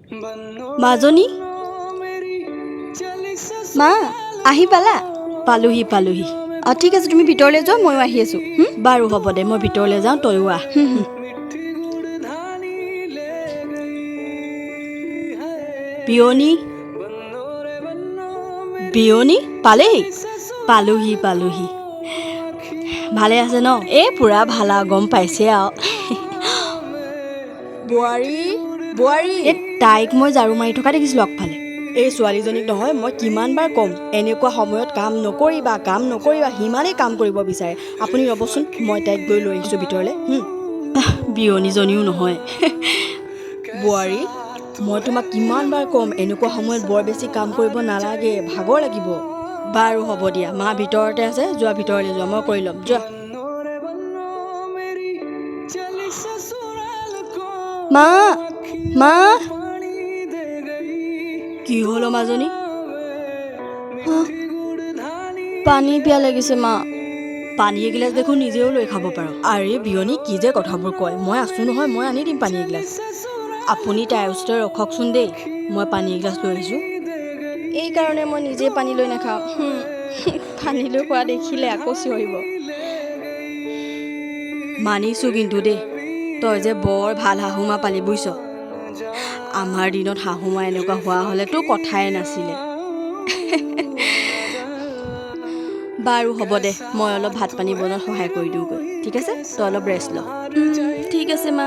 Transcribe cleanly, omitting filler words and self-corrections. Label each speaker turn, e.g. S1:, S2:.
S1: মাজনী মা আহি পালা পালোহি পালোহি ঠিক আছে তুমি ভিতৰলৈ যোৱা ময়ো আহি আছোঁ বাৰু হ'ব দে মই ভিতৰলৈ যাওঁ তয়ো আহ পিয়নি পিয়নি পালেহি পালোহি পালোহি ভালে আছে ন এই পুৰা ভাল আৰু গম পাইছে আৰু বোৱাৰী বোৱাৰী এই তাইক মই ঝাৰু মাৰি থকা দেখিছিলোঁ আগফালে এই ছোৱালীজনীক নহয় মই কিমানবাৰ ক'ম এনেকুৱা সময়ত কাম নকৰিবা সিমানেই কাম কৰিব বিচাৰে আপুনি ৰ'বচোন মই তাইক গৈ লৈ আহিছোঁ ভিতৰলৈ বিয়নীজনীও নহয় বোৱাৰী মই তোমাক কিমানবাৰ ক'ম এনেকুৱা সময়ত বৰ বেছি কাম কৰিব নালাগে ভাগৰ লাগিব বাৰু হ'ব দিয়া মা ভিতৰতে আছে যোৱা ভিতৰলৈ যোৱা মই কৰি ল'ম যোৱা মা মা কি হ'ল মাজনী পানী পিয়া লাগিছে মা পানী এগিলাচ দেখোন নিজেও লৈ খাব পাৰোঁ আৰে বিয়নী কি যে কথাবোৰ কয় মই আছোঁ নহয় মই আনি দিম পানী এগিলাচ আপুনি তাইৰ ওচৰতে ৰখকচোন দেই মই পানী এগিলাচ লৈ আহিছোঁ এইকাৰণে মই নিজে পানী লৈ নাখাওঁ পানী লৈ খোৱা দেখিলে আকৌ চিঞৰিব মানিছোঁ কিন্তু দেই তই যে বৰ ভাল শাহুমা পালি বুজিছ আমাৰ দিনত শাহুমা এনেকুৱা হোৱা হ'লেতো কথাই নাছিলে বাৰু হ'ব দে মই অলপ ভাত পানী বনোৱাত সহায় কৰি দিওঁগৈ ঠিক আছে তই অলপ ৰেষ্ট ল ঠিক আছে মা